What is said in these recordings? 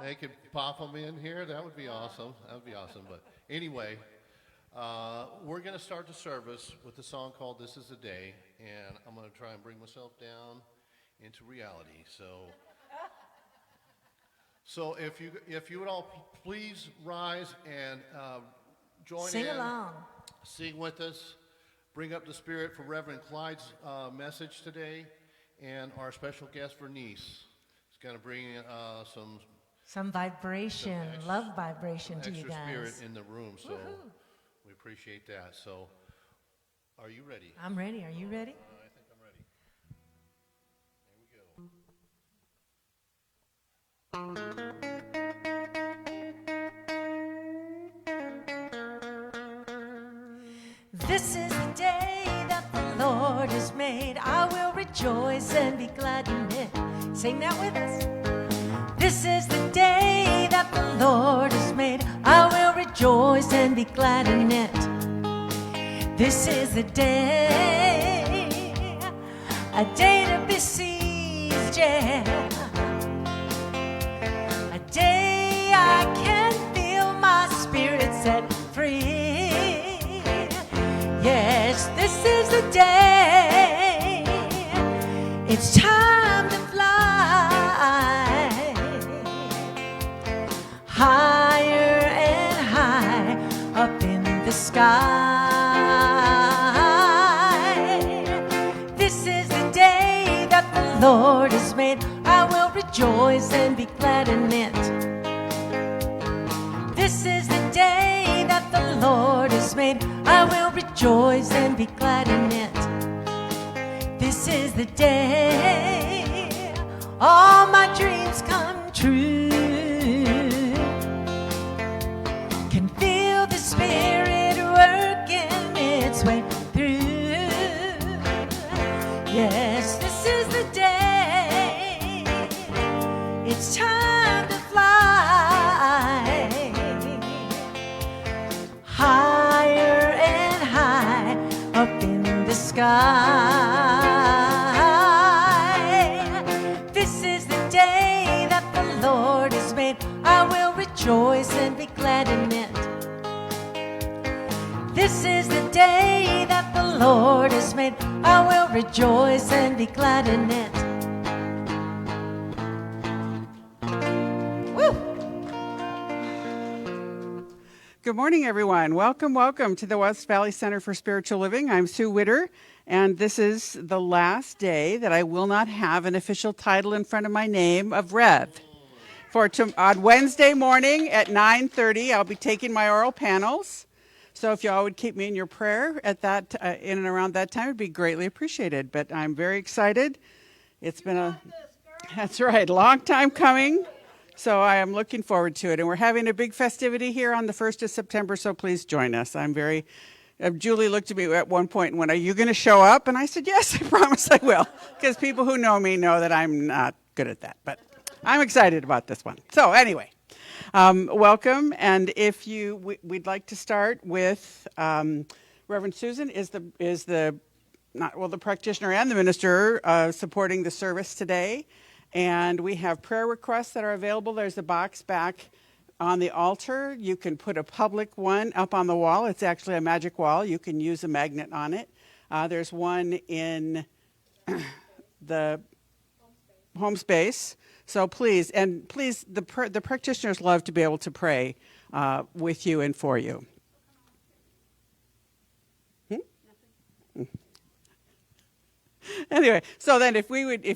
They could pop them in here. That would be awesome. That would be awesome. But anyway, we're going to start the service with a song called "This Is the Day," and I'm going to try and bring myself down into reality. So if you would all please rise and join Sing in, along. sing with us, bring up the spirit for Reverend Clyde's message today, and our special guest Bernice is going to bring Some vibration, love vibration to you extra guys. spirit in the room. So Woohoo. we appreciate that. So are you ready? I'm ready. Are you ready? I think I'm ready. Here we go. This is the day that the Lord has made. I will rejoice and be glad in it. Sing that with us. This is the day that the Lord has made. I will rejoice and be glad in it. This is the day, a day to be seized, yeah. A day I can feel my spirit set free. Yes, this is the day. It's time to fly higher and high up in the sky. This is the day that the Lord has made. I will rejoice and be glad in it. This is the day that the Lord has made. I will rejoice and be glad in it. This is the day all my dreams come true. Can feel the Spirit working its way through. Yes, this is the day. It's time to fly higher and high up in the sky. This is the day that the Lord has made. I will rejoice and be glad in it. This is the day that the Lord has made. I will rejoice and be glad in it. Good morning, everyone. Welcome to the West Valley Center for Spiritual Living. I'm Sue Witter, and this is the last day that I will not have an official title in front of my name of Rev. On Wednesday morning at 9:30, I'll be taking my oral panels. So if y'all would keep me in your prayer at that, in and around that time, it would be greatly appreciated. But I'm very excited. It's been that's right, long time coming. So I am looking forward to it. And we're having a big festivity here on the 1st of September, so please join us. Julie looked at me at one point and went, "Are you going to show up?" And I said, "Yes, I promise I will." Because people who know me know that I'm not good at that. But I'm excited about this one. So anyway, welcome. And we'd like to start with Reverend Susan is the practitioner and the minister supporting the service today. And we have prayer requests that are available. There's a box back on the altar. You can put a public one up on the wall. It's actually a magic wall. You can use a magnet on it. There's one in the home space. So please, the practitioners love to be able to pray with you and for you. Anyway, so then if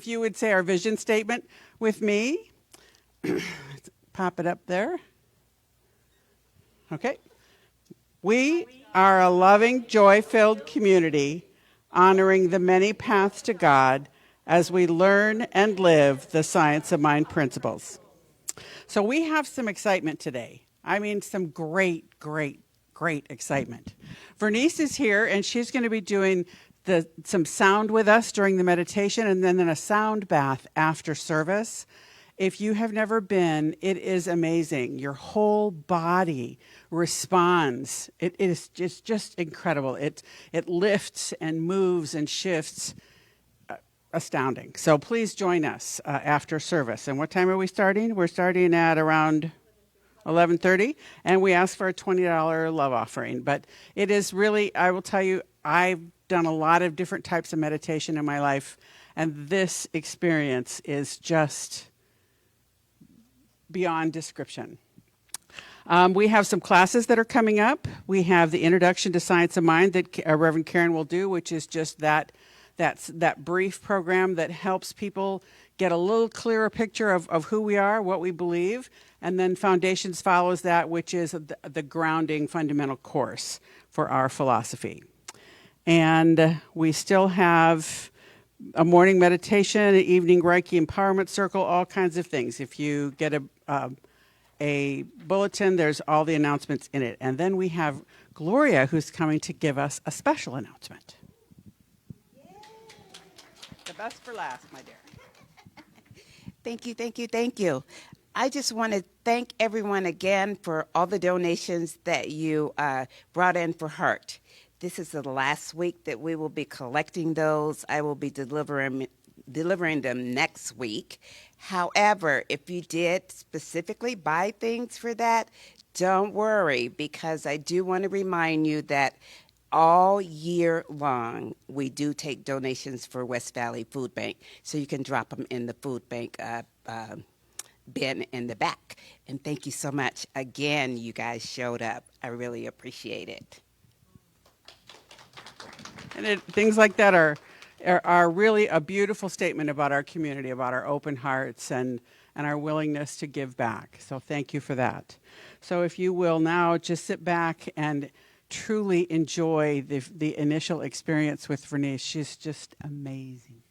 you would say our vision statement with me, pop it up there. Okay. We are a loving, joy-filled community honoring the many paths to God as we learn and live the science of mind principles. So we have some excitement today. I mean, some great excitement. Vernice is here, and she's going to be doing some sound with us during the meditation, and then a sound bath after service. If you have never been, it is amazing. Your whole body responds. It's just incredible. It lifts and moves and shifts astounding. So please join us after service. And what time are we starting? We're starting at around 11:30, and we ask for a $20 love offering. But it is really, I will tell you, I've done a lot of different types of meditation in my life, and this experience is just beyond description. We have some classes that are coming up. We have the Introduction to Science of Mind that Reverend Karen will do, which is just that brief program that helps people get a little clearer picture of who we are, what we believe, and then Foundations follows that, which is the grounding fundamental course for our philosophy. And we still have a morning meditation, an evening Reiki empowerment circle, all kinds of things. If you get a bulletin, there's all the announcements in it. And then we have Gloria, who's coming to give us a special announcement. Yay. The best for last, my dear. Thank you, thank you, thank you. I just want to thank everyone again for all the donations that you brought in for Heart. This is the last week that we will be collecting those. I will be delivering them next week. However, if you did specifically buy things for that, don't worry, because I do want to remind you that all year long, we do take donations for West Valley Food Bank, so you can drop them in the food bank bin in the back. And thank you so much. Again, you guys showed up. I really appreciate it. And things like that are really a beautiful statement about our community, about our open hearts and our willingness to give back. So thank you for that. So if you will now just sit back and truly enjoy the initial experience with Vernice. She's just amazing.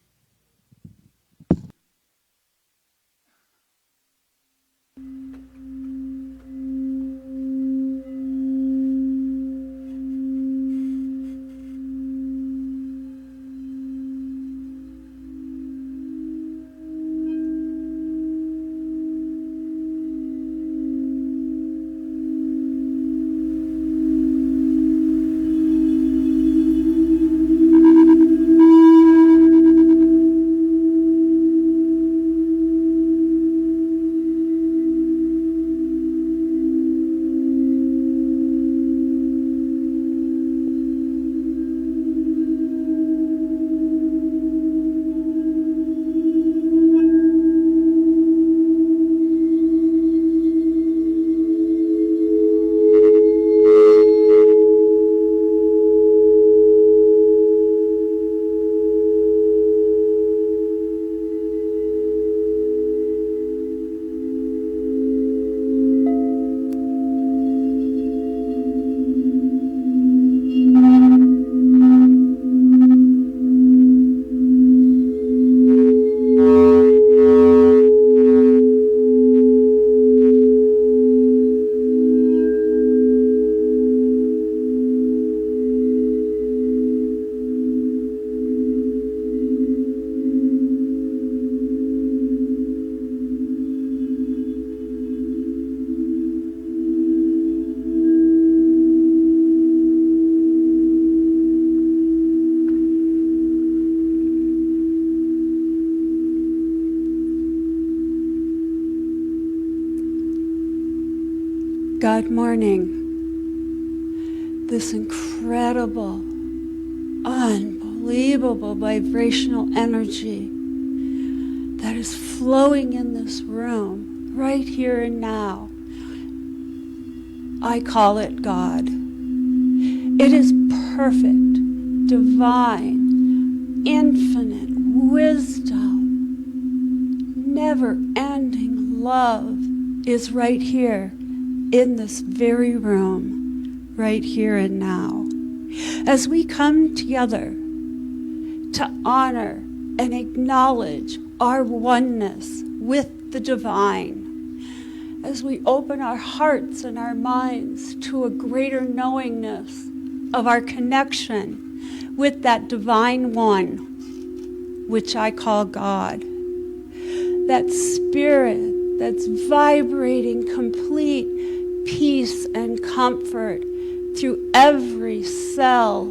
God morning. This incredible, unbelievable vibrational energy that is flowing in this room right here and now. I call it God. It is perfect, divine, infinite wisdom, never-ending love is right here in this very room, right here and now. As we come together to honor and acknowledge our oneness with the divine, as we open our hearts and our minds to a greater knowingness of our connection with that divine one, which I call God, that spirit that's vibrating complete peace and comfort through every cell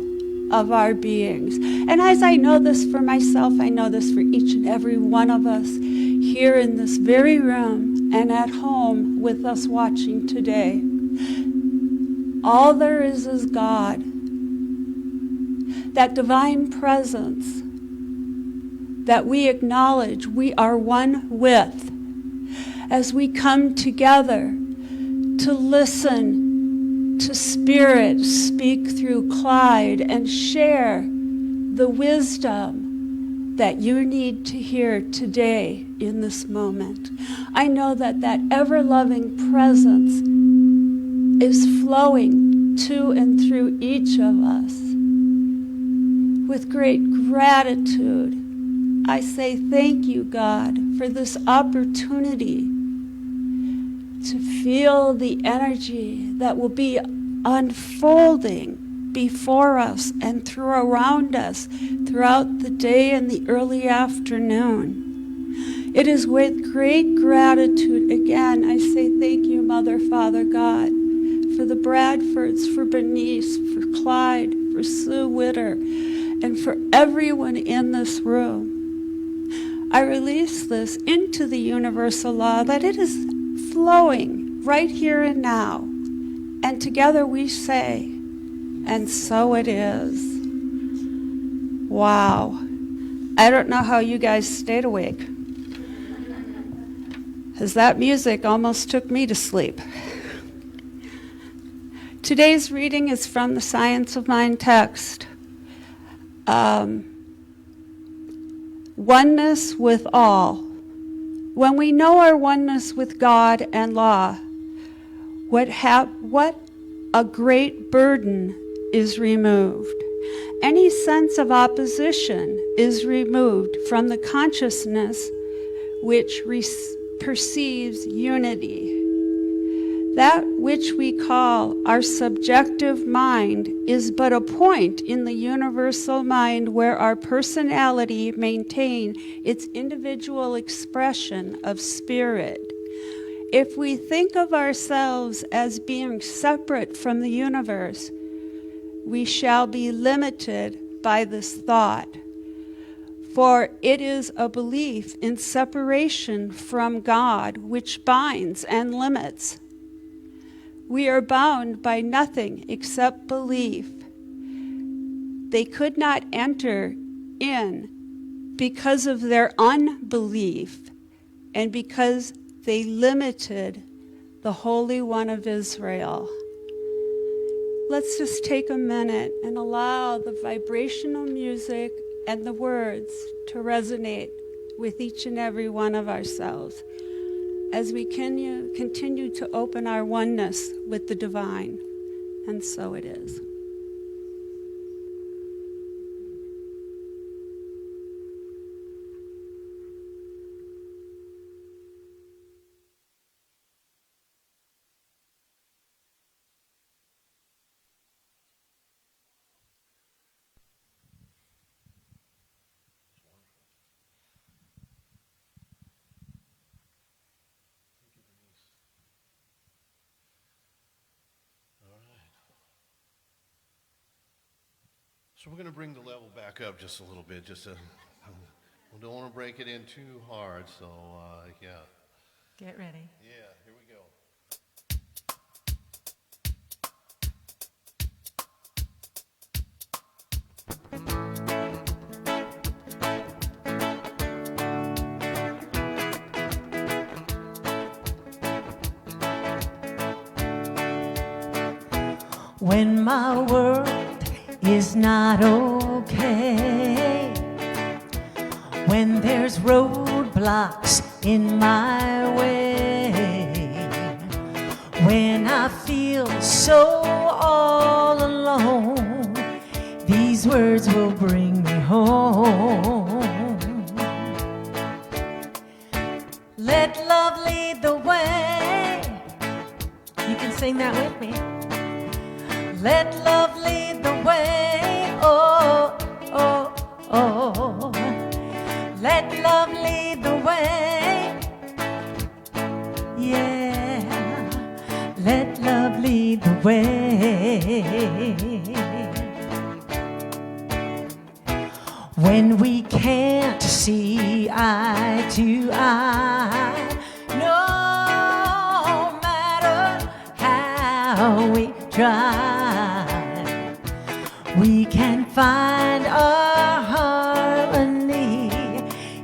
of our beings. And as I know this for myself, I know this for each and every one of us here in this very room and at home with us watching today. All there is God. That divine presence that we acknowledge we are one with as we come together to listen to Spirit speak through Clyde and share the wisdom that you need to hear today in this moment. I know that that ever-loving presence is flowing to and through each of us. With great gratitude, I say thank you, God, for this opportunity to feel the energy that will be unfolding before us and around us throughout the day and the early afternoon. It is with great gratitude, again, I say thank you, Mother, Father, God, for the Bradfords, for Bernice, for Clyde, for Sue Witter, and for everyone in this room. I release this into the universal law that it is flowing right here and now. And together we say, and so it is. Wow. I don't know how you guys stayed awake, because that music almost took me to sleep. Today's reading is from the Science of Mind text. Oneness with all. When we know our oneness with God and law, what a great burden is removed. Any sense of opposition is removed from the consciousness which perceives unity. That which we call our subjective mind is but a point in the universal mind where our personality maintains its individual expression of spirit. If we think of ourselves as being separate from the universe, we shall be limited by this thought. For it is a belief in separation from God which binds and limits. We are bound by nothing except belief. They could not enter in because of their unbelief and because they limited the Holy One of Israel. Let's just take a minute and allow the vibrational music and the words to resonate with each and every one of ourselves as we continue to open our oneness with the divine. And so it is. So we're going to bring the level back up just a little bit. We don't want to break it in too hard, so yeah. Get ready. Yeah, here we go. When my world is not okay, when there's roadblocks in my way, when I feel so all alone, these words will bring me home. Let love lead the way. You can sing that with me. Let love lead the way, oh, oh, oh. Let love lead the way, yeah. Let love lead the way. when we can't see eye to eye, no matter how we try, we can find our harmony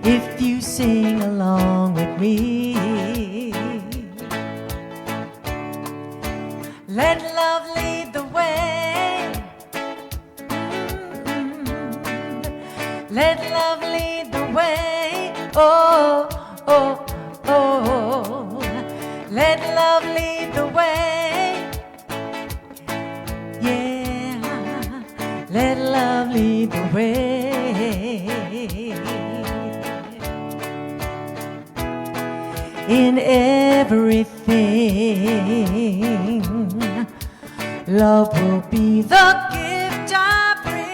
if you sing along with me. Let love lead the way. Let love lead the way. Oh, oh, oh. Let love lead the way. Yeah. Let love lead the way. In everything, love will be the gift I bring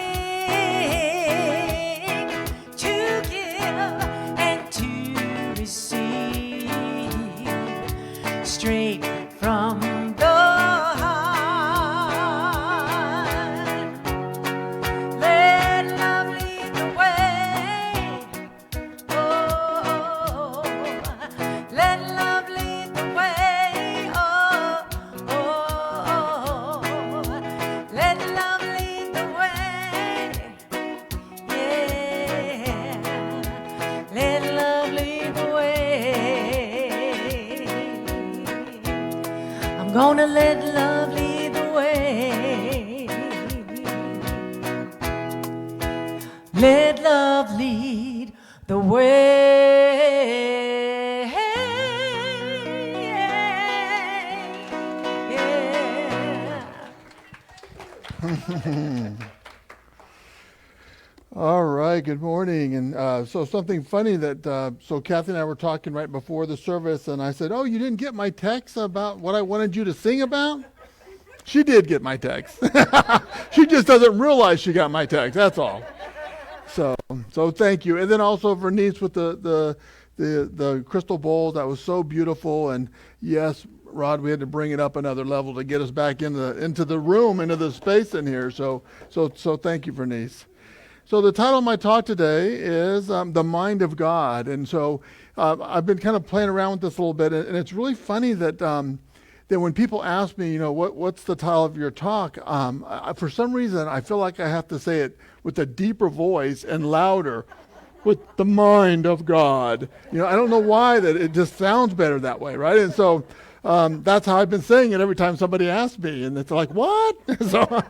to give and to receive, straight from the heart. Let love lead the way. Oh, let love lead the way. Oh, oh, let love lead the way. Yeah, let love lead the way. I'm gonna let love lead the way. Let love lead the way. Yeah. All right, good morning. And so something funny that, so Kathy and I were talking right before the service, and I said, oh, you didn't get my text about what I wanted you to sing about? She did get my text. She just doesn't realize she got my text, that's all. So thank you. And then also Vernice with the crystal bowl, that was so beautiful. And yes, Rod, we had to bring it up another level to get us back into the room, into the space in here. So thank you, Vernice. So the title of my talk today is The Mind of God. And so I've been kind of playing around with this a little bit, and it's really funny that that when people ask me, what's the title of your talk, for some reason I feel like I have to say it with a deeper voice and louder, with the mind of God. I don't know why, that it just sounds better that way, right? And so that's how I've been saying it every time somebody asks me, and it's like, what? So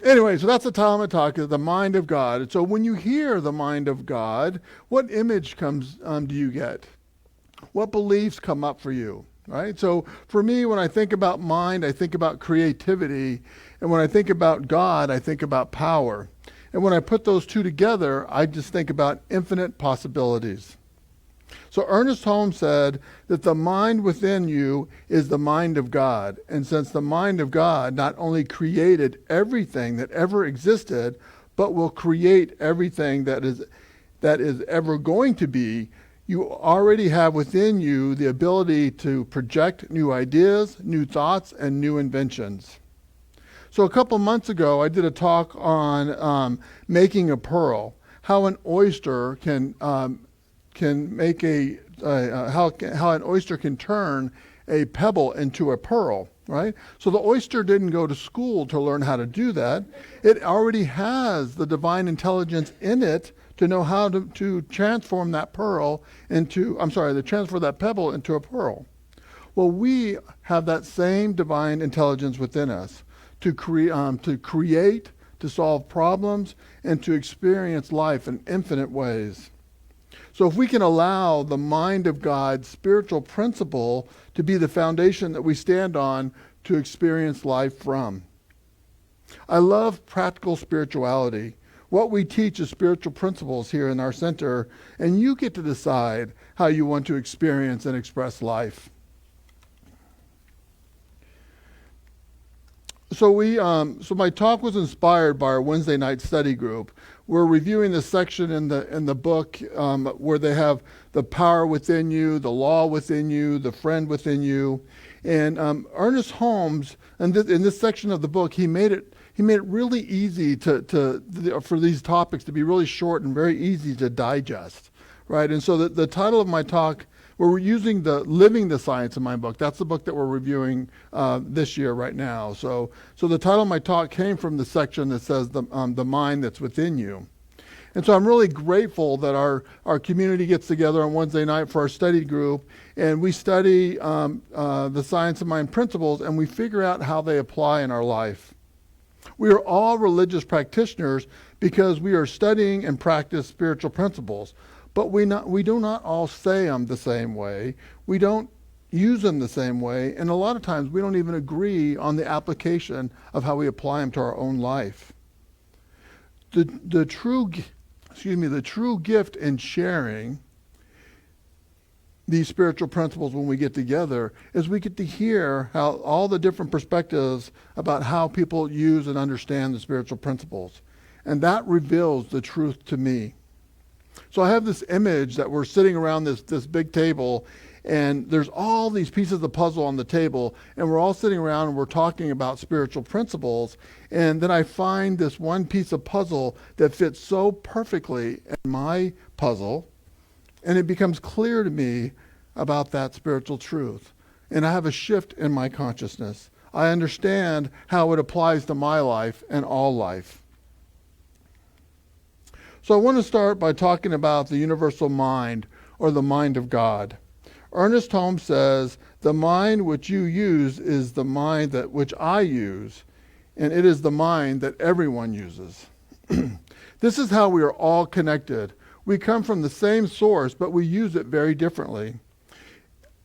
anyway, so that's the title of my talk, is The Mind of God. And so when you hear the mind of God, what image do you get? What beliefs come up for you, right? So for me, when I think about mind, I think about creativity. And when I think about God, I think about power. And when I put those two together, I just think about infinite possibilities. So Ernest Holmes said that the mind within you is the mind of God. And since the mind of God not only created everything that ever existed, but will create everything that is ever going to be, you already have within you the ability to project new ideas, new thoughts, and new inventions. So a couple months ago, I did a talk on making a pearl, how an oyster can make how an oyster can turn a pebble into a pearl, right? So the oyster didn't go to school to learn how to do that. It already has the divine intelligence in it to know how to transform that transfer that pebble into a pearl. Well, we have that same divine intelligence within us to create, to solve problems, and to experience life in infinite ways. So if we can allow the mind of God's spiritual principle to be the foundation that we stand on to experience life from. I love practical spirituality. What we teach is spiritual principles here in our center, and you get to decide how you want to experience and express life. So my talk was inspired by our Wednesday night study group, we're reviewing this section in the book where they have the power within you, the law within you, the friend within you. And Ernest Holmes, in this section of the book, he made it really easy for these topics to be really short and very easy to digest, right? And so the title of my talk, we're using the Living the Science in my book. That's the book that we're reviewing this year right now. So the title of my talk came from the section that says the mind that's within you. And so I'm really grateful that our community gets together on Wednesday night for our study group, and we study the science of mind principles, and we figure out how they apply in our life. We are all religious practitioners because we are studying and practice spiritual principles, but we do not all say them the same way. We don't use them the same way, and a lot of times we don't even agree on the application of how we apply them to our own life. The true gift in sharing these spiritual principles when we get together is we get to hear how all the different perspectives about how people use and understand the spiritual principles. And that reveals the truth to me. So I have this image that we're sitting around this big table, and there's all these pieces of the puzzle on the table, and we're all sitting around and we're talking about spiritual principles. And then I find this one piece of puzzle that fits so perfectly in my puzzle, and it becomes clear to me about that spiritual truth. And I have a shift in my consciousness. I understand how it applies to my life and all life. So I want to start by talking about the universal mind, or the mind of God. Ernest Holmes says, "The mind which you use is the mind which I use, and it is the mind that everyone uses." This is how we are all connected. We come from the same source, but we use it very differently.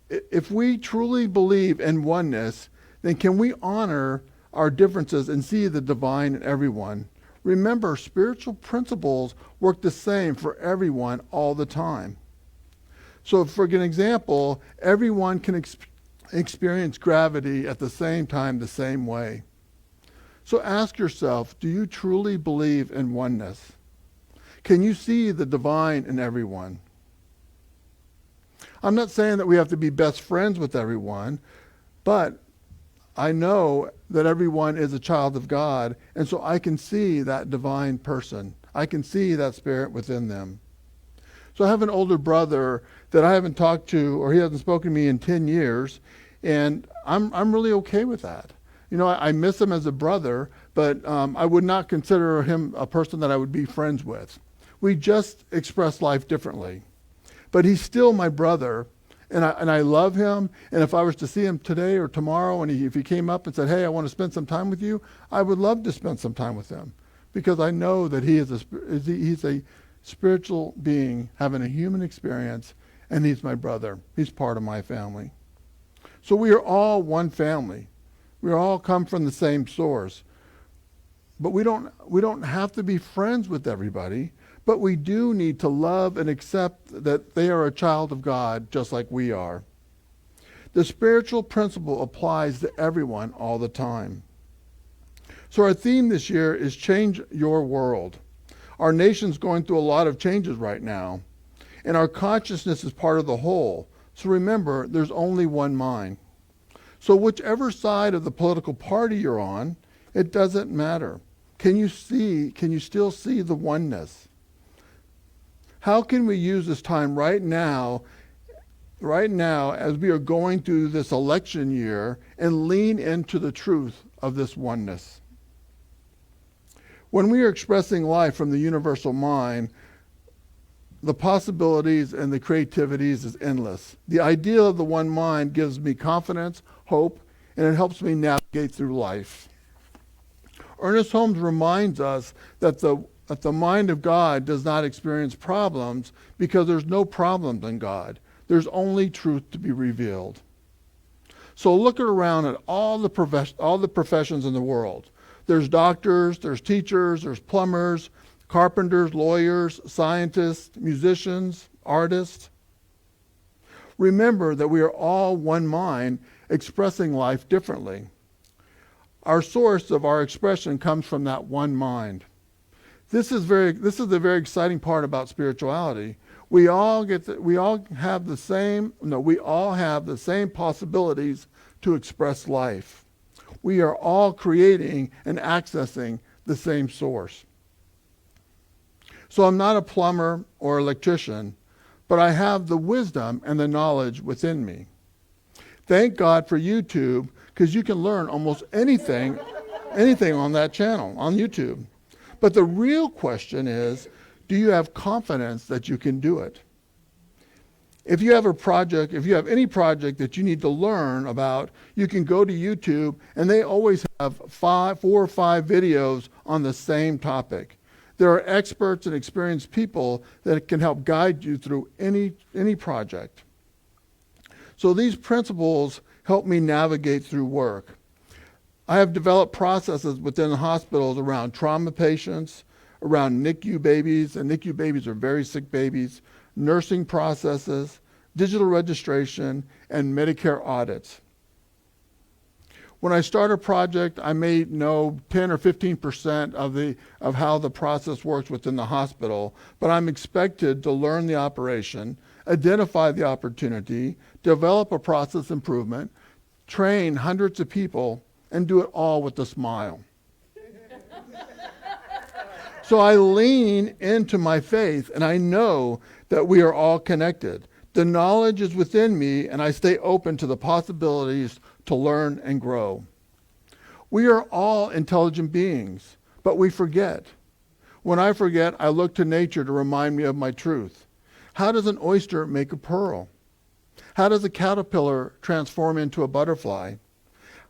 If we truly believe in oneness, then can we honor our differences and see the divine in everyone? Remember, spiritual principles work the same for everyone all the time. So for an example, everyone can experience gravity at the same time, the same way. So ask yourself, do you truly believe in oneness? Can you see the divine in everyone? I'm not saying that we have to be best friends with everyone, but I know that everyone is a child of God, and so I can see that divine person. I can see that spirit within them. So I have an older brother that I haven't talked to, or he hasn't spoken to me in 10 years, and I'm really okay with that. You know, I miss him as a brother, but I would not consider him a person that I would be friends with. We just express life differently. But he's still my brother, and I love him, and if I was to see him today or tomorrow, and if he came up and said, "Hey, I want to spend some time with you," I would love to spend some time with him, because I know that he's a spiritual being having a human experience, and he's my brother. He's part of my family. So we are all one family. We all come from the same source. But we don't have to be friends with everybody, but we do need to love and accept that they are a child of God just like we are. The spiritual principle applies to everyone all the time. So our theme this year is Change Your World. Our nation's going through a lot of changes right now, and our consciousness is part of the whole. So remember, there's only one mind. So whichever side of the political party you're on, it doesn't matter. Can you still see the oneness? How can we use this time right now as we are going through this election year, and lean into the truth of this oneness? When we are expressing life from the universal mind, the possibilities and the creativities is endless. The idea of the one mind gives me confidence, hope, and it helps me navigate through life. Ernest Holmes reminds us that the mind of God does not experience problems because there's no problems in God. There's only truth to be revealed. So look around at all the professions in the world. There's doctors, there's teachers, there's plumbers, carpenters, lawyers, scientists, musicians, artists. Remember that we are all one mind expressing life differently. Our source of our expression comes from that one mind. This is the very exciting part about spirituality. We all have the same possibilities to express life. We are all creating and accessing the same source. So I'm not a plumber or electrician, but I have the wisdom and the knowledge within me. Thank God for YouTube, because you can learn almost anything on that channel, on YouTube. But the real question is, do you have confidence that you can do it? If you have any project that you need to learn about, you can go to YouTube, and they always have 4 or 5 videos on the same topic. There are experts and experienced people that can help guide you through any project. So these principles help me navigate through work. I have developed processes within the hospitals around trauma patients, around NICU babies, and NICU babies are very sick babies, nursing processes, digital registration, and Medicare audits. When I start a project, I may know 10 or 15% of how the process works within the hospital, but I'm expected to learn the operation, identify the opportunity, develop a process improvement, train hundreds of people, and do it all with a smile. So I lean into my faith, and I know that we are all connected. The knowledge is within me, and I stay open to the possibilities to learn and grow. We are all intelligent beings, but we forget. When I forget, I look to nature to remind me of my truth. How does an oyster make a pearl? How does a caterpillar transform into a butterfly?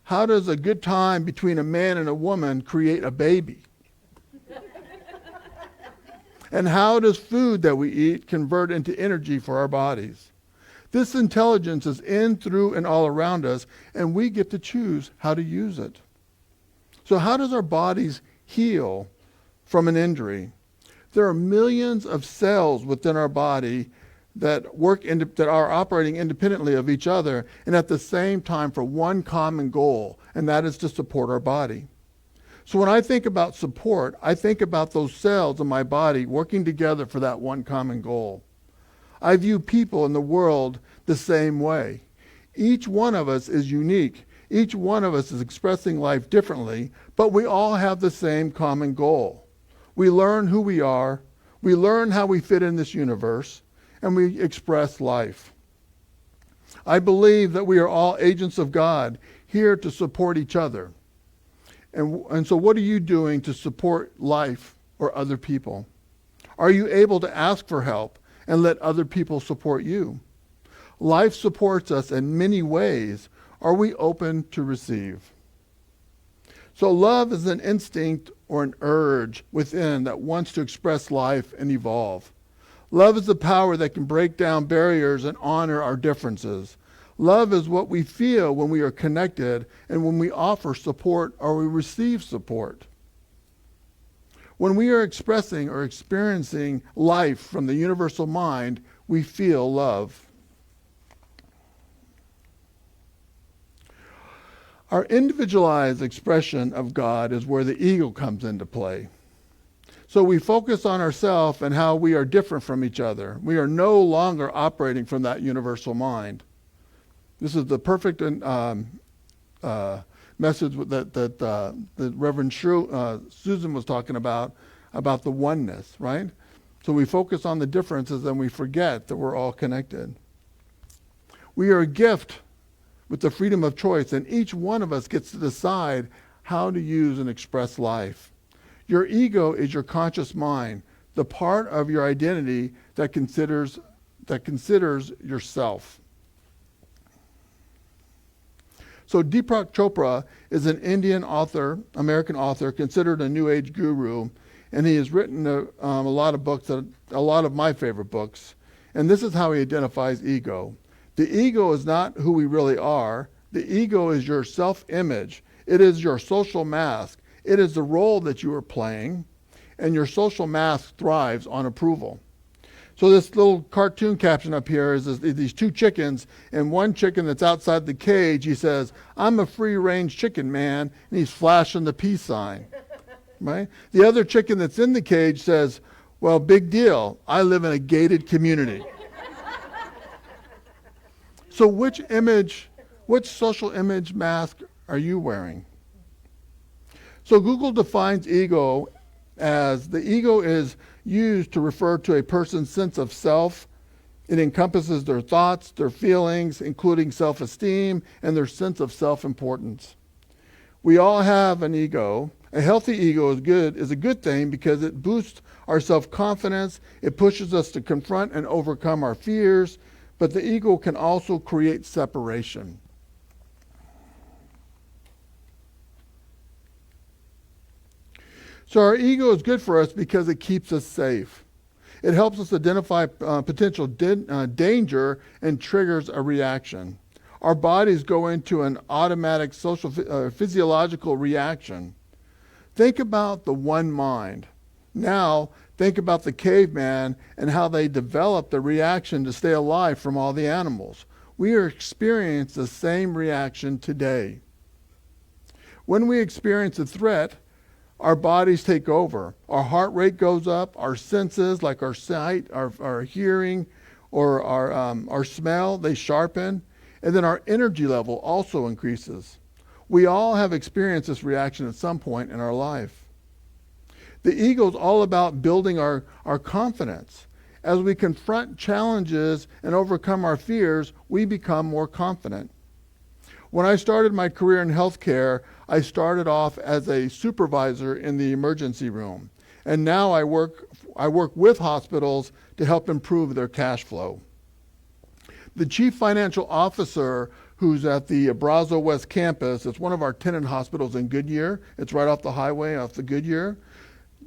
How does a good time between a man and a woman create a baby? And how does food that we eat convert into energy for our bodies? This intelligence is in, through, and all around us, and we get to choose how to use it. So how does our bodies heal from an injury? There are millions of cells within our body that are operating independently of each other and at the same time for one common goal, and that is to support our body. So when I think about support, I think about those cells in my body working together for that one common goal. I view people in the world the same way. Each one of us is unique. Each one of us is expressing life differently, but we all have the same common goal. We learn who we are, we learn how we fit in this universe, and we express life. I believe that we are all agents of God, here to support each other. And so what are you doing to support life or other people? Are you able to ask for help and let other people support you? Life supports us in many ways. Are we open to receive? So love is an instinct or an urge within that wants to express life and evolve. Love is the power that can break down barriers and honor our differences. Love is what we feel when we are connected and when we offer support or we receive support. When we are expressing or experiencing life from the universal mind, we feel love. Our individualized expression of God is where the ego comes into play. So we focus on ourselves and how we are different from each other. We are no longer operating from that universal mind. This is the perfect message that Reverend Susan was talking about the oneness, right? So we focus on the differences and we forget that we're all connected. We are a gift with the freedom of choice, and each one of us gets to decide how to use and express life. Your ego is your conscious mind, the part of your identity that considers yourself. So Deepak Chopra is an Indian author, American author, considered a New Age guru, and he has written a lot of books, a lot of my favorite books. And this is how he identifies ego. The ego is not who we really are. The ego is your self-image. It is your social mask. It is the role that you are playing, and your social mask thrives on approval. So this little cartoon caption up here is these 2 chickens, and one chicken that's outside the cage, he says, "I'm a free-range chicken, man," and he's flashing the peace sign. right? The other chicken that's in the cage says, well, big deal. I live in a gated community. So which social image mask are you wearing? So Google defines ego as the ego is used to refer to a person's sense of self. It encompasses their thoughts, their feelings, including self-esteem, and their sense of self-importance. We all have an ego. A healthy ego is a good thing because it boosts our self-confidence. It pushes us to confront and overcome our fears. But the ego can also create separation. So our ego is good for us because it keeps us safe. It helps us identify potential danger and triggers a reaction. Our bodies go into an automatic physiological reaction. Think about the one mind. Now, think about the caveman and how they developed the reaction to stay alive from all the animals. We are experiencing the same reaction today. When we experience a threat, our bodies take over. Our heart rate goes up. Our senses, like our sight, our hearing, or our smell, they sharpen. And then our energy level also increases. We all have experienced this reaction at some point in our life. The ego is all about building our confidence. As we confront challenges and overcome our fears, we become more confident. When I started my career in healthcare, I started off as a supervisor in the emergency room. And now I work with hospitals to help improve their cash flow. The chief financial officer who's at the Brazo West campus, it's one of our tenant hospitals in Goodyear. It's right off the highway off the Goodyear.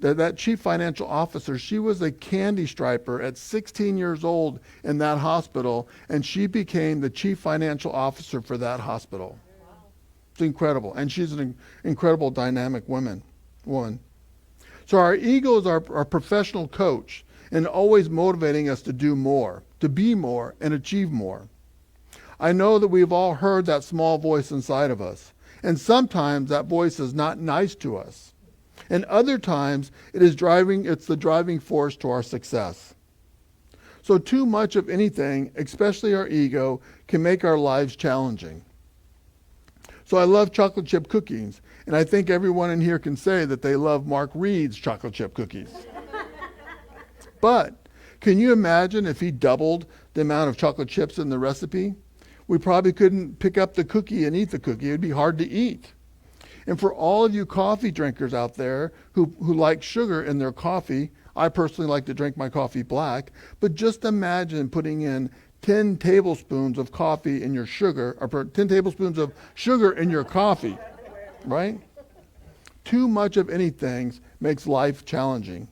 That chief financial officer, she was a candy striper at 16 years old in that hospital, and she became the chief financial officer for that hospital. It's incredible. And she's an incredible dynamic woman. So our ego is our professional coach and always motivating us to do more, to be more, and achieve more. I know that we've all heard that small voice inside of us, and sometimes that voice is not nice to us. And other times, it's the driving force to our success. So too much of anything, especially our ego, can make our lives challenging. So I love chocolate chip cookies, and I think everyone in here can say that they love Mark Reed's chocolate chip cookies. But can you imagine if he doubled the amount of chocolate chips in the recipe? We probably couldn't pick up the cookie and eat the cookie. It would be hard to eat. And for all of you coffee drinkers out there who like sugar in their coffee, I personally like to drink my coffee black, but just imagine putting in 10 tablespoons of coffee in your sugar, or 10 tablespoons of sugar in your coffee, right? Too much of anything makes life challenging.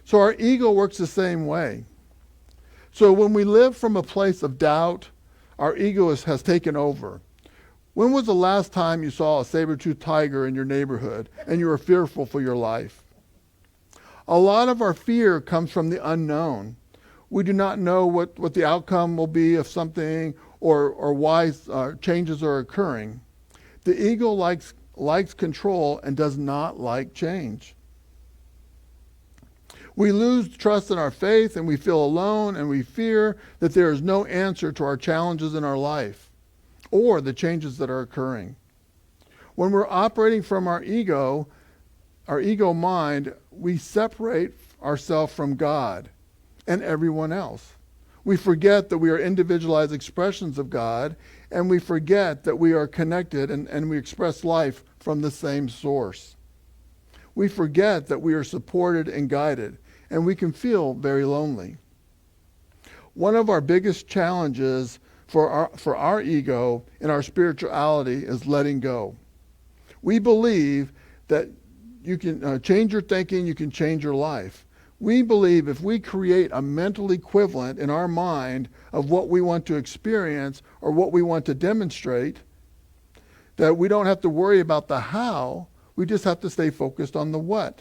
So our ego works the same way. So when we live from a place of doubt, our ego has taken over. When was the last time you saw a saber-toothed tiger in your neighborhood and you were fearful for your life? A lot of our fear comes from the unknown. We do not know what the outcome will be of something or why changes are occurring. The ego likes control and does not like change. We lose trust in our faith and we feel alone and we fear that there is no answer to our challenges in our life or the changes that are occurring. When we're operating from our ego mind, we separate ourselves from God and everyone else. We forget that we are individualized expressions of God, and we forget that we are connected and we express life from the same source. We forget that we are supported and guided, and we can feel very lonely. One of our biggest challenges for our ego in our spirituality is letting go. We believe that you can change your thinking, you can change your life. We believe if we create a mental equivalent in our mind of what we want to experience or what we want to demonstrate, that we don't have to worry about the how, we just have to stay focused on the what.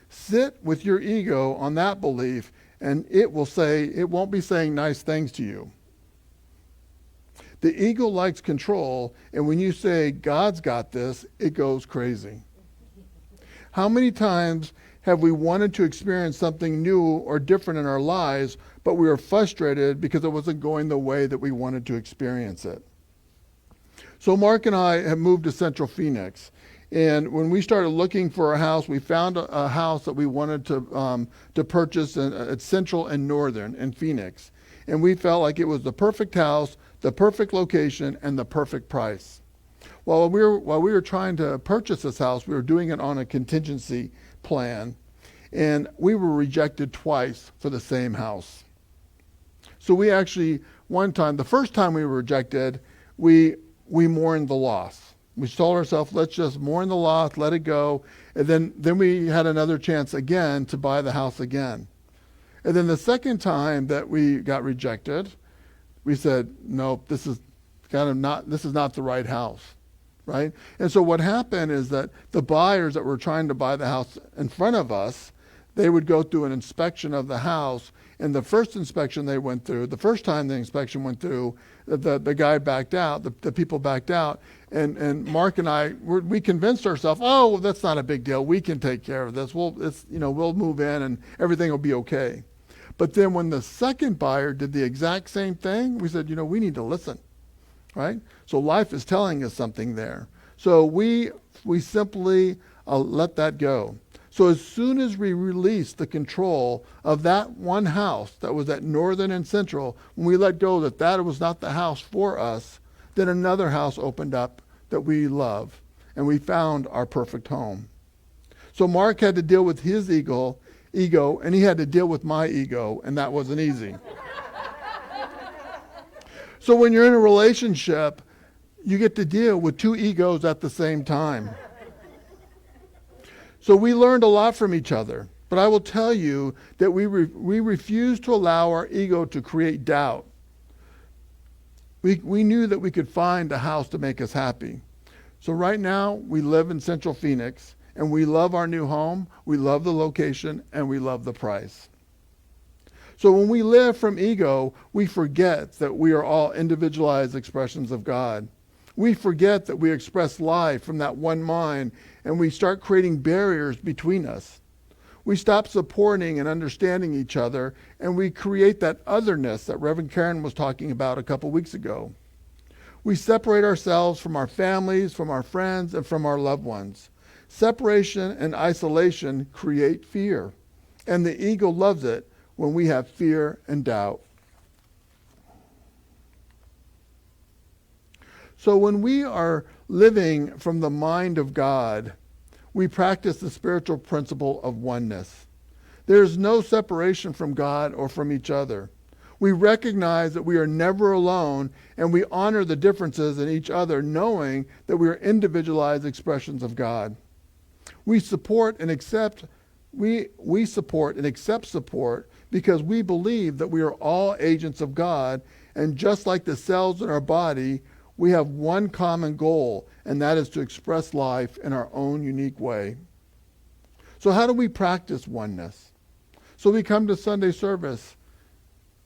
Sit with your ego on that belief, and it won't be saying nice things to you. The ego likes control, and when you say, God's got this, it goes crazy. How many times have we wanted to experience something new or different in our lives, but we were frustrated because it wasn't going the way that we wanted to experience it? So Mark and I have moved to Central Phoenix. And when we started looking for a house, we found a house that we wanted to purchase at Central and Northern in Phoenix. And we felt like it was the perfect house, the perfect location, and the perfect price. While we were trying to purchase this house, we were doing it on a contingency plan, and we were rejected twice for the same house. So we actually, the first time we were rejected, we mourned the loss. We told ourselves, let's just mourn the loss, let it go. And then we had another chance again to buy the house again. And then the second time that we got rejected, we said, nope, this is not the right house, right? And so what happened is that the buyers that were trying to buy the house in front of us, they would go through an inspection of the house. And the first inspection they went through, the first time the inspection went through, the guy backed out, the people backed out. And Mark and I, we convinced ourselves, oh, that's not a big deal. We can take care of this. We'll move in and everything will be okay. But then when the second buyer did the exact same thing, we said, we need to listen, right? So life is telling us something there. So we simply let that go. So as soon as we released the control of that one house that was at Northern and Central, when we let go that was not the house for us, then another house opened up that we love, and we found our perfect home. So Mark had to deal with his ego, and he had to deal with my ego, and that wasn't easy. So when you're in a relationship, you get to deal with two egos at the same time. So we learned a lot from each other, but I will tell you that we refused to allow our ego to create doubt. We knew that we could find a house to make us happy. So right now, we live in Central Phoenix, and we love our new home, we love the location, and we love the price. So when we live from ego, we forget that we are all individualized expressions of God. We forget that we express life from that one mind, and we start creating barriers between us. We stop supporting and understanding each other, and we create that otherness that Reverend Karen was talking about a couple weeks ago. We separate ourselves from our families, from our friends, and from our loved ones. Separation and isolation create fear, and the ego loves it when we have fear and doubt. So when we are living from the mind of God, we practice the spiritual principle of oneness. There is no separation from God or from each other. We recognize that we are never alone, and we honor the differences in each other, knowing that we are individualized expressions of God. We support and accept support because we believe that we are all agents of God, and just like the cells in our body, we have one common goal, and that is to express life in our own unique way. So how do we practice oneness? So we come to Sunday service,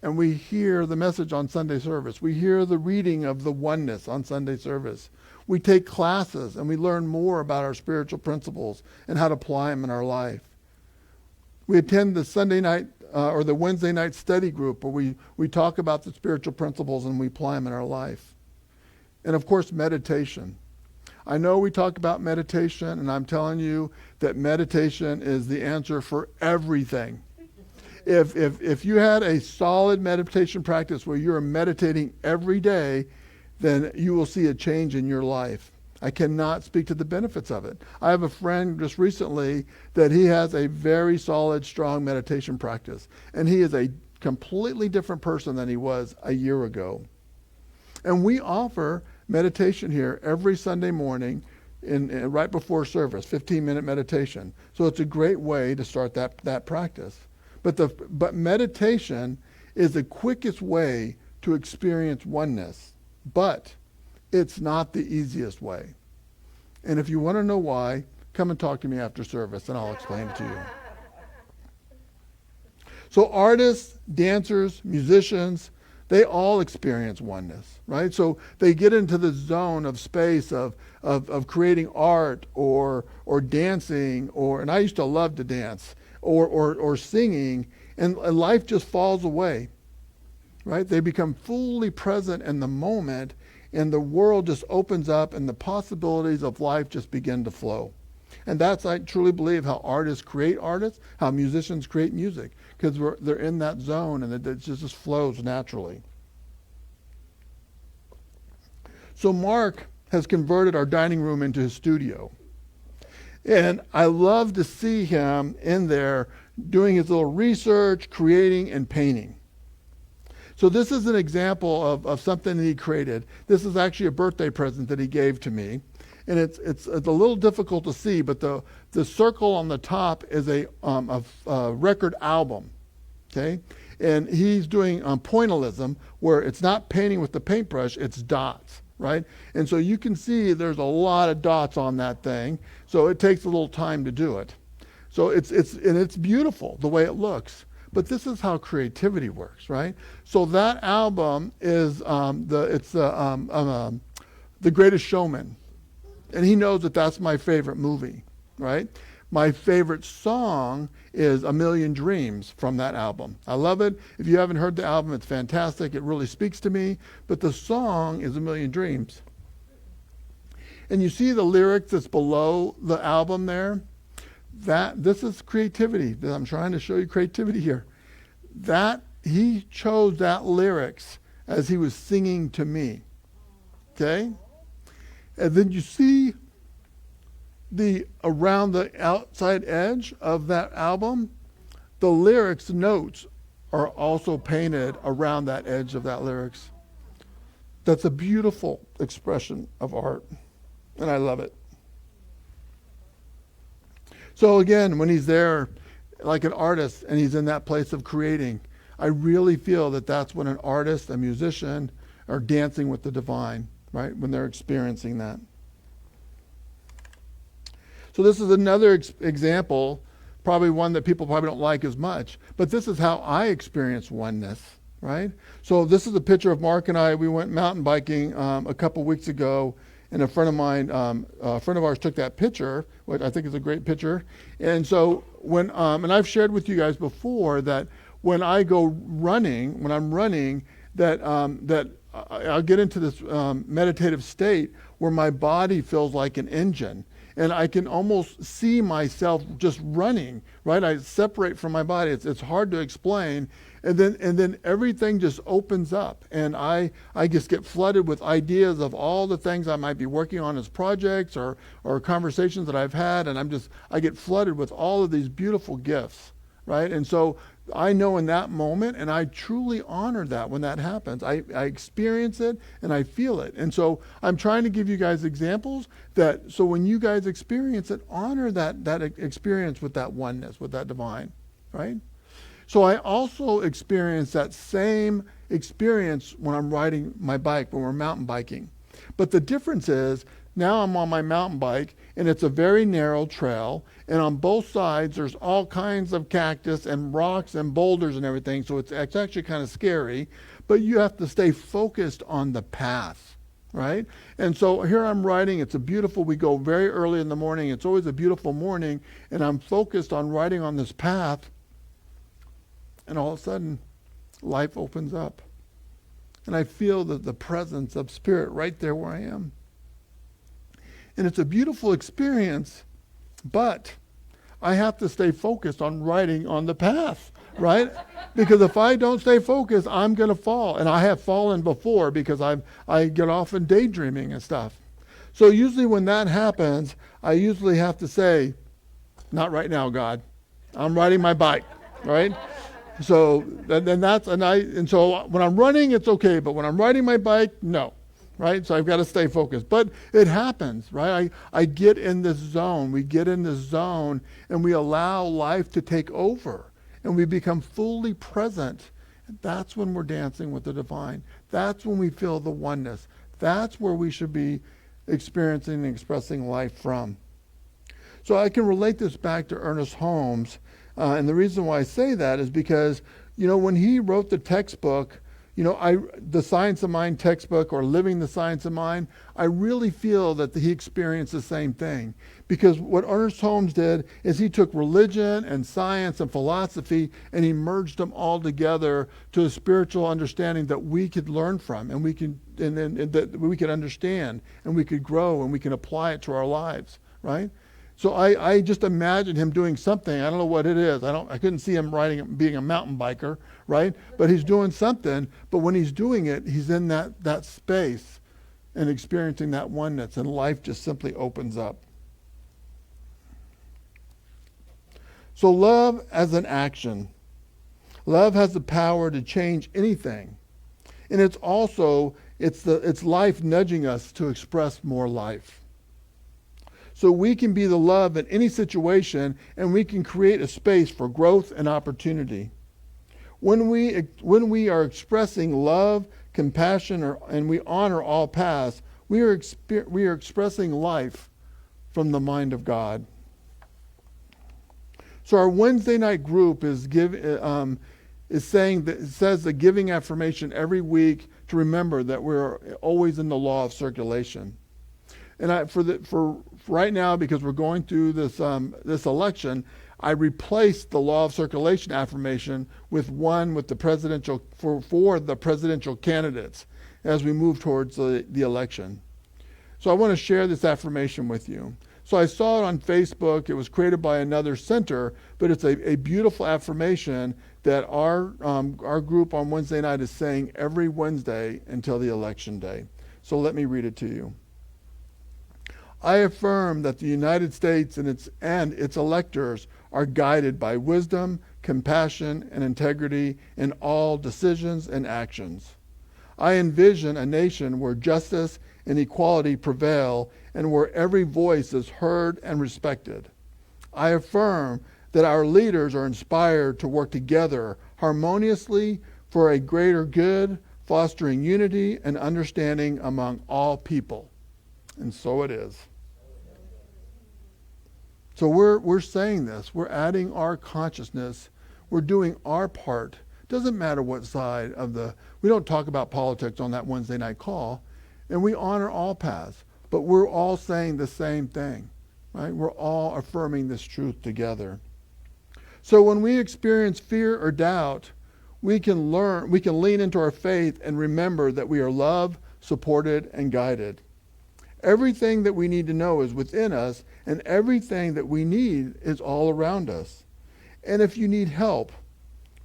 and we hear the message on Sunday service. We hear the reading of the oneness on Sunday service. We take classes, and we learn more about our spiritual principles and how to apply them in our life. We attend the Sunday night or the Wednesday night study group where we talk about the spiritual principles and we apply them in our life. And of course, meditation. I know we talk about meditation, and I'm telling you that meditation is the answer for everything. If you had a solid meditation practice where you're meditating every day, then you will see a change in your life. I cannot speak to the benefits of it. I have a friend just recently that he has a very solid, strong meditation practice, and he is a completely different person than he was a year ago. And we offer meditation here every Sunday morning right before service, 15-minute meditation. So it's a great way to start that practice. But meditation is the quickest way to experience oneness, but it's not the easiest way. And if you want to know why, come and talk to me after service, and I'll explain it to you. So artists, dancers, musicians, They all experience oneness, right? So they get into the zone of space of creating art or dancing, and I used to love to dance, or singing, and life just falls away, right? They become fully present in the moment, and the world just opens up, and the possibilities of life just begin to flow. And that's, I truly believe, how artists create artists, how musicians create music, because they're in that zone, and it just flows naturally. So Mark has converted our dining room into his studio. And I love to see him in there doing his little research, creating, and painting. So this is an example of something that he created. This is actually a birthday present that he gave to me. And it's a little difficult to see, but the circle on the top is a record album, okay? And he's doing pointillism, where it's not painting with the paintbrush, it's dots, right? And so you can see there's a lot of dots on that thing, so it takes a little time to do it. So it's beautiful the way it looks. But this is how creativity works, right? So that album is The Greatest Showman. And he knows that that's my favorite movie, right? My favorite song is A Million Dreams from that album. I love it. If you haven't heard the album, it's fantastic. It really speaks to me. But the song is A Million Dreams. And you see the lyrics that's below the album there? This is creativity. I'm trying to show you creativity here. He chose that lyrics as he was singing to me. Okay? And then you see around the outside edge of that album, the lyrics notes are also painted around that edge of that lyrics. That's a beautiful expression of art, and I love it. So again, when he's there like an artist and he's in that place of creating, I really feel that that's when an artist, a musician, are dancing with the divine, right? When they're experiencing that. So this is another example, probably one that people probably don't like as much, but this is how I experience oneness, right? So this is a picture of Mark and I. We went mountain biking a couple weeks ago, and a friend of ours took that picture, which I think is a great picture. And so and I've shared with you guys before that when I go running, when I'm running, that I'll get into this meditative state where my body feels like an engine. And I can almost see myself just running, right? I separate from my body. It's hard to explain. And then everything just opens up. And I just get flooded with ideas of all the things I might be working on as projects or conversations that I've had. And I get flooded with all of these beautiful gifts, right? And so I know in that moment, and I truly honor that when that happens. I experience it and I feel it. And so I'm trying to give you guys examples so when you guys experience it, honor that experience with that oneness, with that divine, right? So I also experience that same experience when I'm riding my bike, when we're mountain biking. But the difference is, now I'm on my mountain bike, and it's a very narrow trail, and on both sides there's all kinds of cactus and rocks and boulders and everything, so it's actually kind of scary, but you have to stay focused on the path, right? And so here I'm riding, we go very early in the morning, it's always a beautiful morning, and I'm focused on riding on this path, and all of a sudden, life opens up. And I feel the presence of Spirit right there where I am. And it's a beautiful experience, but I have to stay focused on riding on the path, right? Because if I don't stay focused, I'm going to fall. And I have fallen before because I get off in daydreaming and stuff. So usually when that happens, I usually have to say, not right now, God. I'm riding my bike, right? So so when I'm running, it's okay, but when I'm riding my bike, no. Right? So I've got to stay focused. But it happens, right? I get in this zone. We get in this zone and we allow life to take over and we become fully present. And that's when we're dancing with the divine. That's when we feel the oneness. That's where we should be experiencing and expressing life from. So I can relate this back to Ernest Holmes. And the reason why I say that is because, when he wrote the textbook, The Science of Mind textbook or Living the Science of Mind, I really feel that he experienced the same thing. Because what Ernest Holmes did is he took religion and science and philosophy and he merged them all together to a spiritual understanding that we could learn from and that we could understand and we could grow and we can apply it to our lives, right? So I just imagine him doing something. I don't know what it is. I couldn't see him being a mountain biker, right? But he's doing something. But when he's doing it, he's in that space and experiencing that oneness, and life just simply opens up. So love as an action. Love has the power to change anything. And it's life nudging us to express more life. So we can be the love in any situation, and we can create a space for growth and opportunity. When we are expressing love, compassion, and we honor all paths, we are expressing life from the mind of God. So our Wednesday night group says the giving affirmation every week to remember that we're always in the law of circulation. And for right now, because we're going through this election, I replaced the law of circulation affirmation with one with the presidential for the presidential candidates as we move towards the election. So I want to share this affirmation with you. So I saw it on Facebook. It was created by another center, but it's a beautiful affirmation that our group on Wednesday night is saying every Wednesday until the election day. So let me read it to you. I affirm that the United States and its electors are guided by wisdom, compassion, and integrity in all decisions and actions. I envision a nation where justice and equality prevail and where every voice is heard and respected. I affirm that our leaders are inspired to work together harmoniously for a greater good, fostering unity and understanding among all people. And so it is. So we're saying this. We're adding our consciousness. We're doing our part. Doesn't matter what side we don't talk about politics on that Wednesday night call, and we honor all paths. But we're all saying the same thing, right? We're all affirming this truth together. So when we experience fear or doubt, we can lean into our faith and remember that we are loved, supported, and guided. Everything that we need to know is within us, and everything that we need is all around us. And if you need help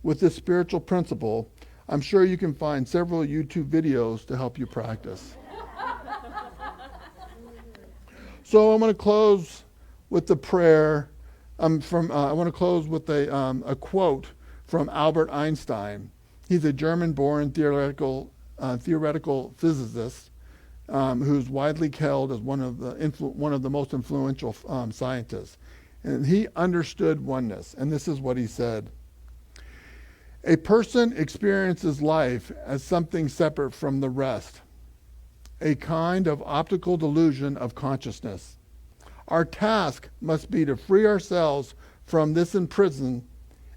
with this spiritual principle, I'm sure you can find several YouTube videos to help you practice. So I'm going to close with the prayer. I want to close with a quote from Albert Einstein. He's a German-born theoretical physicist who's widely held as one of the most influential scientists. And he understood oneness, and this is what he said. A person experiences life as something separate from the rest, a kind of optical delusion of consciousness. Our task must be to free ourselves from this imprison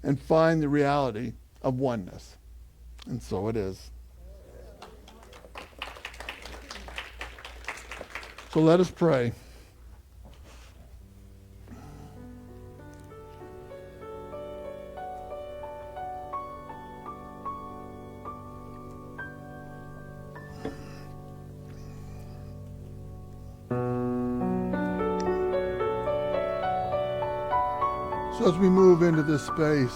and find the reality of oneness. And so it is. So let us pray. So as we move into this space,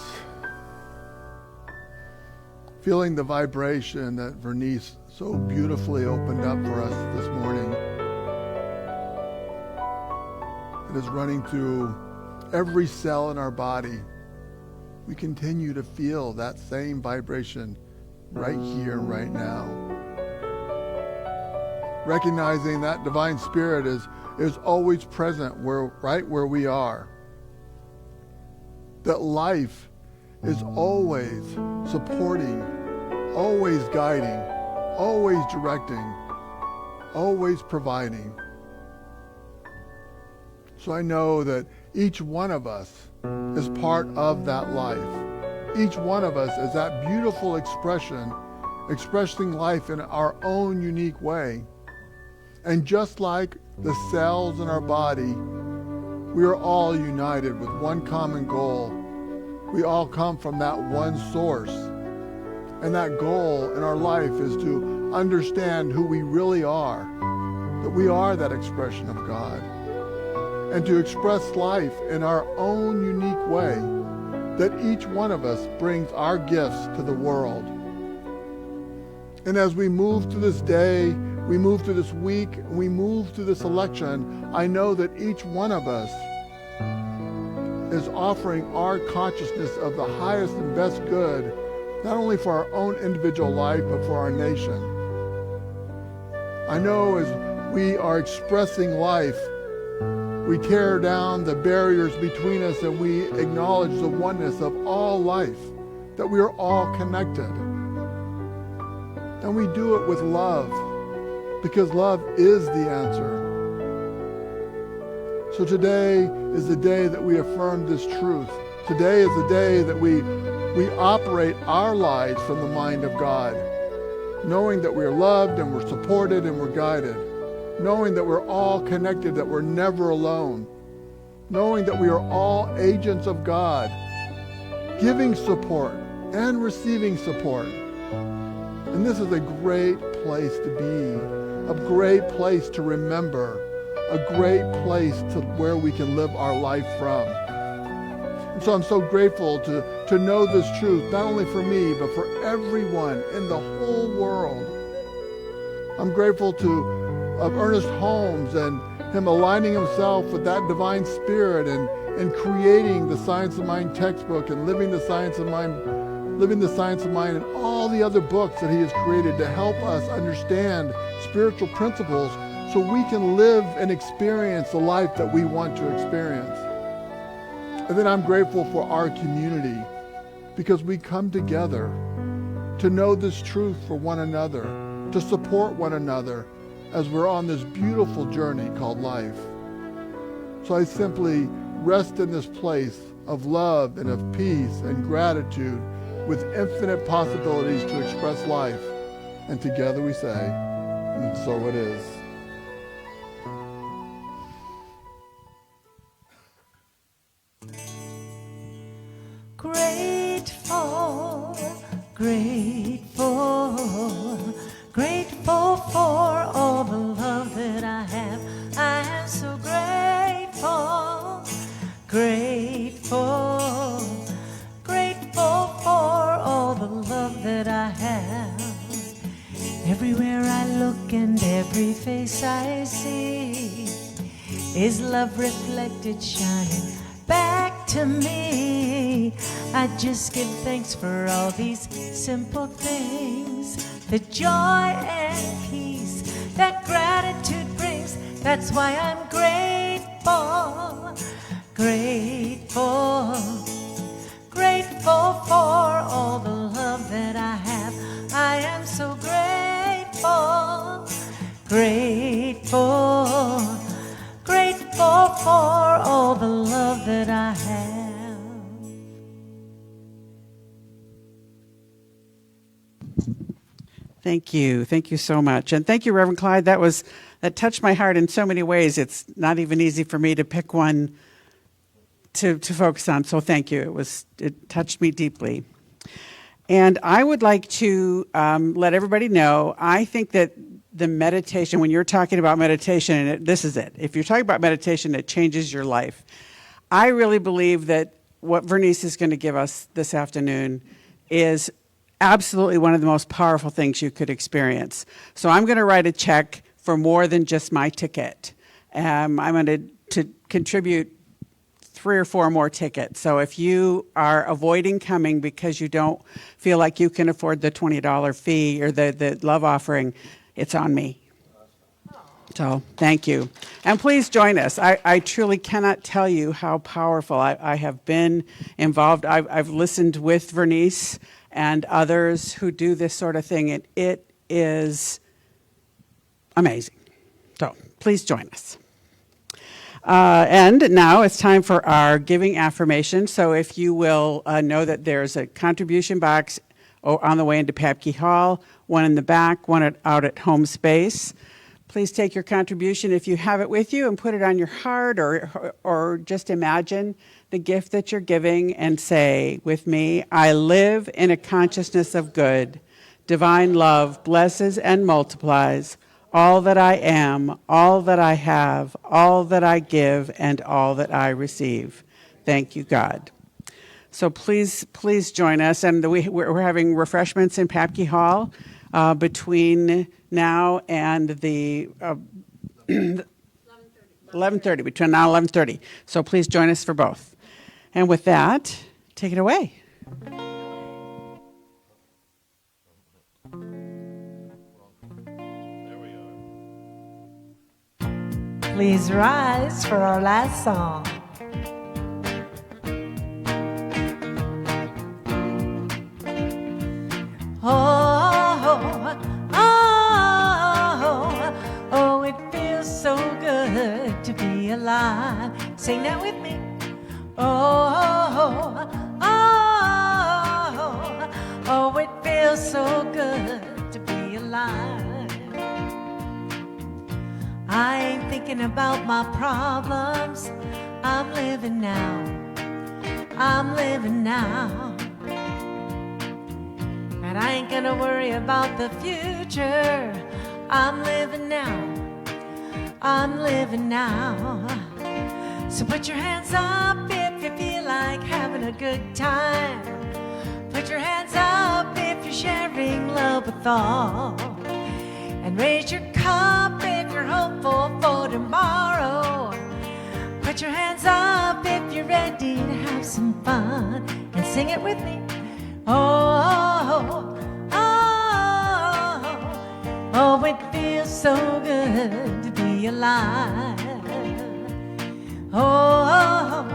feeling the vibration that Vernice so beautifully opened up for us this morning, it is running through every cell in our body. We continue to feel that same vibration right here, right now. Recognizing that divine spirit is always present right where we are. That life is always supporting, always guiding, always directing, always providing. So I know that each one of us is part of that life. Each one of us is that beautiful expression expressing life in our own unique way. And just like the cells in our body, we are all united with one common goal. We all come from that one source. And that goal in our life is to understand who we really are, that we are that expression of God, and to express life in our own unique way, that each one of us brings our gifts to the world. And as we move through this day, we move through this week, we move through this election, I know that each one of us is offering our consciousness of the highest and best good, not only for our own individual life, but for our nation. I know as we are expressing life, we tear down the barriers between us and we acknowledge the oneness of all life, that we are all connected. And we do it with love, because love is the answer. So today is the day that we affirm this truth. Today is the day that we operate our lives from the mind of God, knowing that we are loved and we're supported and we're guided, knowing that we're all connected, that we're never alone, knowing that we are all agents of God, giving support and receiving support. And this is a great place to be, a great place to remember, a great place to where we can live our life from. And so I'm so grateful to know this truth, not only for me, but for everyone in the whole world. I'm grateful of Ernest Holmes and him aligning himself with that divine spirit and creating the Science of Mind textbook and living the Science of Mind, and all the other books that he has created to help us understand spiritual principles so we can live and experience the life that we want to experience. And then I'm grateful for our community, because we come together to know this truth for one another, to support one another as we're on this beautiful journey called life. So I simply rest in this place of love and of peace and gratitude with infinite possibilities to express life. And together we say, and so it is. Grateful, grateful, grateful for all the love that I have. I am so grateful, grateful, grateful for all the love that I have. Everywhere I look and every face I see is love reflected, shining back to me. I just give thanks for all these simple things, the joy and peace that gratitude brings. That's why I'm grateful, grateful, grateful for all the love that I have. I am so grateful, grateful, grateful for all the love that I have. Thank you. Thank you so much. And thank you, Reverend Clyde. That touched my heart in so many ways. It's not even easy for me to pick one to focus on. So thank you. It touched me deeply. And I would like to let everybody know, I think that the meditation, when you're talking about meditation, and this is it. If you're talking about meditation, it changes your life. I really believe that what Vernice is going to give us this afternoon is absolutely one of the most powerful things you could experience. So I'm going to write a check for more than just my ticket. I'm going to contribute 3 or 4 more tickets. So if you are avoiding coming because you don't feel like you can afford the $20 fee or the love offering, it's on me. So thank you. And please join us. I truly cannot tell you how powerful I have been involved. I've listened with Vernice and others who do this sort of thing, and it is amazing. So please join us. And now it's time for our giving affirmation. So if you will know that there's a contribution box on the way into Papke Hall, one in the back, one out at home space. Please take your contribution if you have it with you and put it on your heart, or just imagine the gift that you're giving and say with me, I live in a consciousness of good. Divine love blesses and multiplies all that I am, all that I have, all that I give, and all that I receive. Thank you, God. So please join us. And we're having refreshments in Papke Hall between now and the 11:30, between now and 11:30. So please join us for both. And with that, take it away. There we are. Please rise for our last song. Oh, it feels so good to be alive. Sing that with me. Oh, it feels so good to be alive. I ain't thinking about my problems. I'm living now. I'm living now. And I ain't gonna worry about the future. I'm living now. I'm living now. So put your hands up if you feel like having a good time. Put your hands up if you're sharing love with all. And raise your cup if you're hopeful for tomorrow. Put your hands up if you're ready to have some fun. And sing it with me. Oh, it feels so good to be alive. Oh,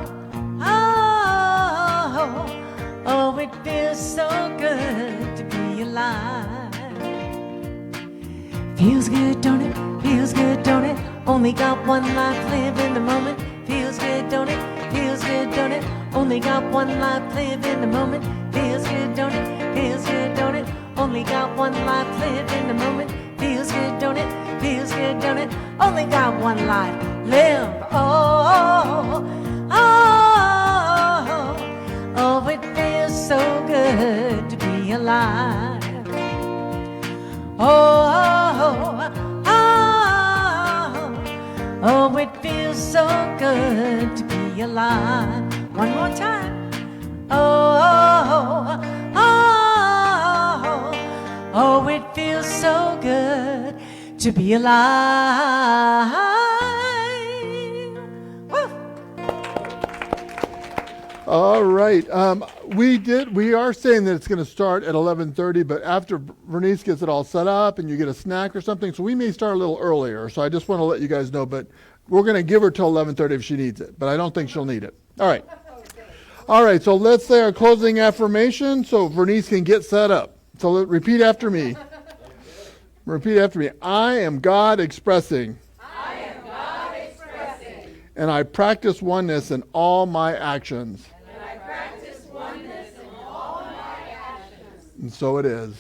it feels so good to be alive. Feels good, don't it? Feels good, don't it? Only got one life, live in the moment. Feels good, don't it? Feels good, don't it? Only got one life, live in the moment. Feels good, don't it? Feels good, don't it? Only got one life, live in the moment. Feels good, don't it? Feels good, don't it? Only got one life, live. Oh, it feels so good to be alive. Oh, it feels so good to be alive. One more time. Oh, it feels so good to be alive. Woo. All right. We are saying that it's going to start at 11:30, but after Bernice gets it all set up and you get a snack or something, so we may start a little earlier. So I just want to let you guys know, but we're going to give her till 11:30 if she needs it, but I don't think she'll need it. All right. All right, so let's say our closing affirmation so Bernice can get set up. So repeat after me. Repeat after me. I am God expressing. I am God expressing. And I practice oneness in all my actions. And I practice oneness in all my actions. And so it is.